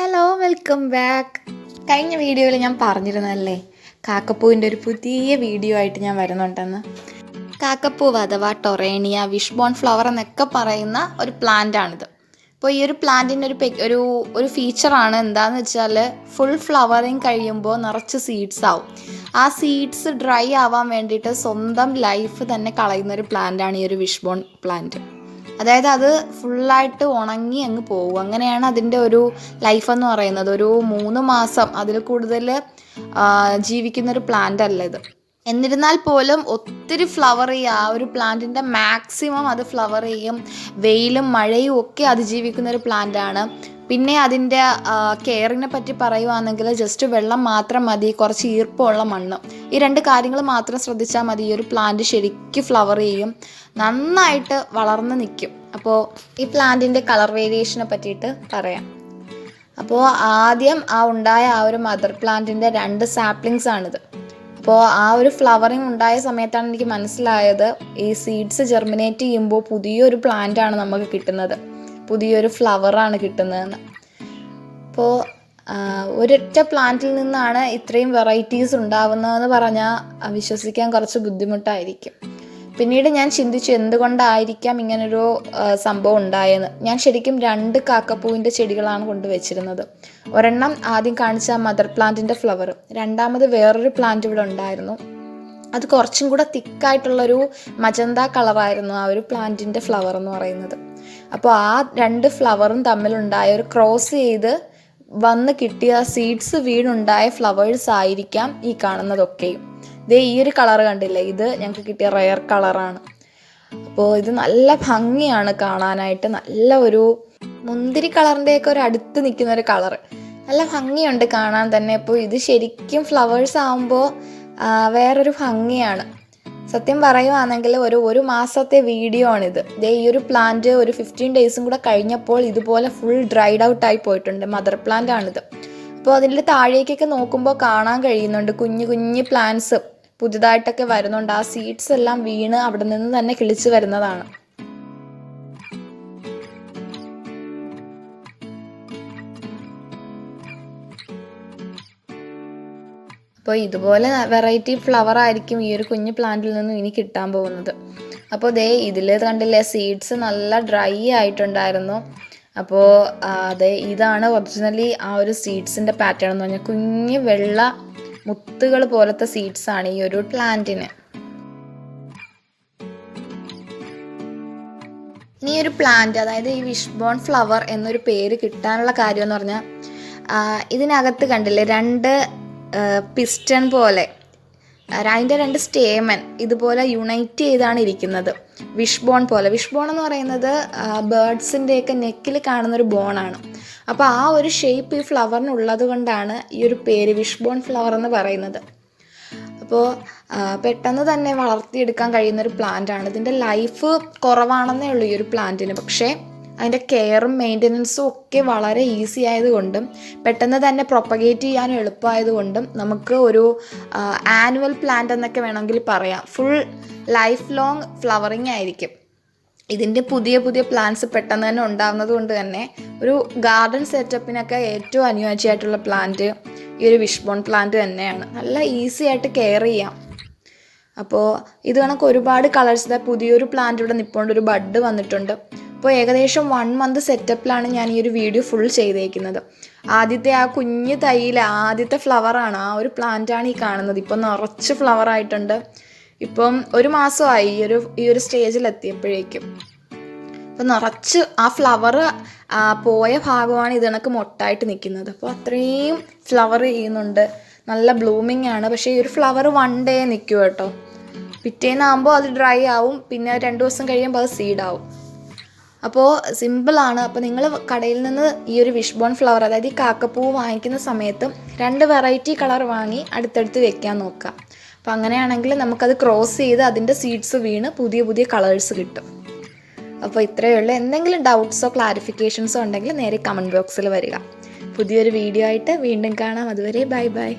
Hello, welcome back. കഴിഞ്ഞ വീഡിയോയിൽ ഞാൻ പറഞ്ഞിരുന്നല്ലേ കാക്കപ്പൂവിൻ്റെ ഒരു പുതിയ വീഡിയോ ആയിട്ട് ഞാൻ വരുന്നുണ്ടെന്ന്. കാക്കപ്പൂവ് അഥവാ ടൊറേനിയ, വിഷ്ബോൺ ഫ്ലവർ എന്നൊക്കെ പറയുന്ന ഒരു പ്ലാന്റ് ആണിത്. അപ്പോൾ ഈ ഒരു പ്ലാന്റിൻ്റെ ഒരു ഫീച്ചറാണ് എന്താണെന്ന് വെച്ചാൽ ഫുൾ ഫ്ലവറിങ് കഴിയുമ്പോൾ നിറച്ച് സീഡ്സ് ആവും. ആ സീഡ്സ് ഡ്രൈ ആവാൻ വേണ്ടിയിട്ട് സ്വന്തം ലൈഫ് തന്നെ കളയുന്നൊരു പ്ലാന്റാണ് ഈ ഒരു വിഷ്ബോൺ പ്ലാന്റ്. അതായത് അത് ഫുള്ളായിട്ട് ഉണങ്ങി അങ്ങ് പോകും. അങ്ങനെയാണ് അതിൻ്റെ ഒരു ലൈഫ് എന്ന് പറയുന്നത്. ഒരു 3 മാസം അതിൽ കൂടുതൽ ജീവിക്കുന്നൊരു പ്ലാന്റ് അല്ല ഇത്. എന്നിരുന്നാൽ പോലും ഒത്തിരി ഫ്ലവർ ചെയ്യും. ആ ഒരു പ്ലാന്റിൻ്റെ മാക്സിമം അത് ഫ്ലവർ ചെയ്യും. വെയിലും മഴയും ഒക്കെ അതിജീവിക്കുന്നൊരു പ്ലാന്റാണ്. പിന്നെ അതിൻ്റെ കെയറിനെ പറ്റി പറയുകയാണെങ്കിൽ ജസ്റ്റ് വെള്ളം മാത്രം മതി, കുറച്ച് ഈർപ്പമുള്ള മണ്ണ്, ഈ 2 കാര്യങ്ങൾ മാത്രം ശ്രദ്ധിച്ചാൽ മതി. ഈ ഒരു പ്ലാന്റ് ശരിക്കും ഫ്ലവർ ചെയ്യും, നന്നായിട്ട് വളർന്ന് നിൽക്കും. അപ്പോൾ ഈ പ്ലാന്റിൻ്റെ കളർ വേരിയേഷനെ പറ്റിയിട്ട് പറയാം. അപ്പോൾ ആദ്യം ഉണ്ടായ ആ ഒരു മദർ പ്ലാന്റിൻ്റെ 2 സാപ്ലിങ്സ് ആണിത്. അപ്പോൾ ആ ഒരു ഫ്ലവറിങ് ഉണ്ടായ സമയത്താണ് എനിക്ക് മനസ്സിലായത് ഈ സീഡ്സ് ജെർമിനേറ്റ് ചെയ്യുമ്പോൾ പുതിയൊരു പ്ലാന്റാണ് നമുക്ക് കിട്ടുന്നത്, പുതിയൊരു ഫ്ലവറാണ് കിട്ടുന്നതെന്ന്. അപ്പോൾ ഒരൊറ്റ പ്ലാന്റിൽ നിന്നാണ് ഇത്രയും വെറൈറ്റീസ് ഉണ്ടാവുന്നതെന്ന് പറഞ്ഞാൽ വിശ്വസിക്കാൻ കുറച്ച് ബുദ്ധിമുട്ടായിരിക്കും. പിന്നീട് ഞാൻ ചിന്തിച്ചു എന്തുകൊണ്ടായിരിക്കാം ഇങ്ങനൊരു സംഭവം ഉണ്ടായെന്ന്. ഞാൻ ശരിക്കും 2 കാക്കപ്പൂവിൻ്റെ ചെടികളാണ് കൊണ്ടുവച്ചിരുന്നത്. ഒരെണ്ണം ആദ്യം കാണിച്ച മദർ പ്ലാന്റിൻ്റെ ഫ്ലവർ, രണ്ടാമത് വേറൊരു പ്ലാന്റ് ഇവിടെ ഉണ്ടായിരുന്നു. അത് കുറച്ചും കൂടെ തിക്കായിട്ടുള്ളൊരു മജന്ത കളറായിരുന്നു ആ ഒരു പ്ലാന്റിൻ്റെ ഫ്ലവർ എന്ന് പറയുന്നത്. അപ്പോൾ ആ 2 ഫ്ലവറും തമ്മിലുണ്ടായ ഒരു ക്രോസ് ചെയ്ത് വന്ന് കിട്ടിയ സീഡ്സ് വീണുണ്ടായ ഫ്ലവേഴ്സ് ആയിരിക്കാം ഈ കാണുന്നതൊക്കെയും. ഈ ഒരു കളർ കണ്ടില്ലേ, ഇത് ഞങ്ങൾക്ക് കിട്ടിയ റെയർ കളറാണ്. അപ്പോൾ ഇത് നല്ല ഭംഗിയാണ് കാണാനായിട്ട്. നല്ല ഒരു മുന്തിരി കളറിൻ്റെയൊക്കെ ഒരു അടുത്ത് നിൽക്കുന്ന ഒരു കളറ്, നല്ല ഭംഗിയുണ്ട് കാണാൻ തന്നെ. അപ്പോൾ ഇത് ശരിക്കും ഫ്ലവേഴ്സ് ആകുമ്പോൾ വേറൊരു ഭംഗിയാണ്. സത്യം പറയുവാണെങ്കിൽ ഒരു മാസത്തെ വീഡിയോ ആണിത്. ഈ ഒരു പ്ലാന്റ് ഒരു 15 ഡേയ്സും കൂടെ കഴിഞ്ഞപ്പോൾ ഇതുപോലെ ഫുൾ ഡ്രൈഡ് ഔട്ടായി പോയിട്ടുണ്ട്. മദർ പ്ലാന്റ് ആണിത്. അപ്പോൾ അതിൻ്റെ താഴേക്കൊക്കെ നോക്കുമ്പോൾ കാണാൻ കഴിയുന്നുണ്ട് കുഞ്ഞു കുഞ്ഞു പ്ലാന്റ്സ് പുതുതായിട്ടൊക്കെ വരുന്നുണ്ട്. ആ സീഡ്സ് എല്ലാം വീണ് അവിടെ നിന്ന് തന്നെ കിളിച്ച് വരുന്നതാണ്. അപ്പോൾ ഇതുപോലെ വെറൈറ്റി ഫ്ലവർ ആയിരിക്കും ഈ ഒരു കുഞ്ഞു പ്ലാന്റിൽ നിന്നും ഇനി കിട്ടാൻ പോകുന്നത്. അപ്പോൾ ഇതിൽ കണ്ടില്ലേ, സീഡ്സ് നല്ല ഡ്രൈ ആയിട്ടുണ്ടായിരുന്നു. അപ്പോൾ ഇതാണ് ഒറിജിനലി ആ ഒരു സീഡ്സിൻ്റെ പാറ്റേൺ എന്ന് പറഞ്ഞാൽ കുഞ്ഞു വെള്ള മുത്തുകൾ പോലത്തെ സീഡ്സാണ് ഈ ഒരു പ്ലാന്റിന്. ഇനി ഒരു പ്ലാന്റ്, അതായത് ഈ വിഷ്ബോൺ ഫ്ലവർ എന്നൊരു പേര് കിട്ടാനുള്ള കാര്യം എന്ന് പറഞ്ഞാൽ ഇതിനകത്ത് കണ്ടില്ലേ 2 പിസ്റ്റൺ പോലെ അതിൻ്റെ 2 സ്റ്റേമൻ ഇതുപോലെ യുണൈറ്റ് ചെയ്താണ് ഇരിക്കുന്നത്, വിഷ്ബോൺ പോലെ. വിഷ്ബോൺ എന്ന് പറയുന്നത് ബേർഡ്സിൻ്റെയൊക്കെ നെക്കിൽ കാണുന്നൊരു ബോണാണ്. അപ്പോൾ ആ ഒരു ഷേപ്പ് ഈ ഫ്ലവറിനുള്ളത് കൊണ്ടാണ് ഈ ഒരു പേര് വിഷ്ബോൺ ഫ്ലവർ എന്ന് പറയുന്നത്. അപ്പോൾ പെട്ടെന്ന് തന്നെ വളർത്തിയെടുക്കാൻ കഴിയുന്നൊരു പ്ലാന്റാണ്. ഇതിൻ്റെ ലൈഫ് കുറവാണെന്നേ ഉള്ളൂ ഈ ഒരു പ്ലാന്റിന്. പക്ഷേ അതിൻ്റെ കെയറും മെയിൻ്റനൻസും ഒക്കെ വളരെ ഈസി ആയതുകൊണ്ടും പെട്ടെന്ന് തന്നെ പ്രൊപ്പഗേറ്റ് ചെയ്യാനും എളുപ്പമായതുകൊണ്ടും നമുക്ക് ഒരു ആനുവൽ പ്ലാന്റ് എന്നൊക്കെ വേണമെങ്കിൽ പറയാം. ഫുൾ ലൈഫ് ലോങ് ഫ്ലവറിങ് ആയിരിക്കും. ഇതിൻ്റെ പുതിയ പുതിയ പ്ലാന്റ്സ് പെട്ടെന്ന് തന്നെ ഉണ്ടാകുന്നത് കൊണ്ട് തന്നെ ഒരു ഗാർഡൻ സെറ്റപ്പിനൊക്കെ ഏറ്റവും അനുയോജ്യമായിട്ടുള്ള പ്ലാന്റ് ഈ ഒരു വിഷ്ബോൺ പ്ലാന്റ് തന്നെയാണ്. നല്ല ഈസി ആയിട്ട് കെയർ ചെയ്യാം. അപ്പോൾ ഇത് കണക്ക് ഒരുപാട് കളേഴ്സ്. പുതിയൊരു പ്ലാന്റ് ഇവിടെ നിൽപ്പുണ്ട്, ഒരു ബഡ് വന്നിട്ടുണ്ട്. അപ്പോൾ ഏകദേശം 1 മന്ത് സെറ്റപ്പിലാണ് ഞാൻ ഈ ഒരു വീഡിയോ ഫുൾ ചെയ്തേക്കുന്നത്. ആദ്യത്തെ ആ കുഞ്ഞു തൈയിലെ ആദ്യത്തെ ഫ്ലവറാണ്, ആ ഒരു പ്ലാന്റാണ് ഈ കാണുന്നത്. ഇപ്പം നിറച്ച് ഫ്ലവർ ആയിട്ടുണ്ട്. ഇപ്പം 1 മാസമായി ഈ ഒരു സ്റ്റേജിലെത്തിയപ്പോഴേക്കും. അപ്പം നിറച്ച് ആ ഫ്ലവർ പോയ ഭാഗമാണ് ഇത് കണക്ക് മൊട്ടായിട്ട് നിൽക്കുന്നത്. അപ്പോൾ അത്രയും ഫ്ലവർ ചെയ്യുന്നുണ്ട്, നല്ല ബ്ലൂമിങ് ആണ്. പക്ഷേ ഈ ഒരു ഫ്ലവർ 1 ഡേ നിൽക്കും കേട്ടോ. പിറ്റേന്നാകുമ്പോൾ അത് ഡ്രൈ ആവും, പിന്നെ 2 ദിവസം കഴിയുമ്പോൾ അത് സീഡാവും. അപ്പോൾ സിമ്പിളാണ്. അപ്പോൾ നിങ്ങൾ കടയിൽ നിന്ന് ഈ ഒരു വിഷ്ബോൺ ഫ്ലവർ, അതായത് ഈ കാക്കപ്പൂവ് വാങ്ങിക്കുന്ന സമയത്ത് 2 വെറൈറ്റി കളർ വാങ്ങി അടുത്തടുത്ത് വെക്കാൻ നോക്കുക. അപ്പോൾ അങ്ങനെയാണെങ്കിൽ നമുക്കത് ക്രോസ് ചെയ്ത് അതിൻ്റെ സീഡ്സ് വീണ് പുതിയ പുതിയ കളേഴ്സ് കിട്ടും. അപ്പോൾ ഇത്രയേ ഉള്ളൂ. എന്തെങ്കിലും ഡൗട്ട്സോ ക്ലാരിഫിക്കേഷൻസോ ഉണ്ടെങ്കിൽ നേരെ കമൻറ്റ് ബോക്സിൽ വരിക. പുതിയൊരു വീഡിയോ ആയിട്ട് വീണ്ടും കാണാം. അതുവരെ ബൈ ബൈ.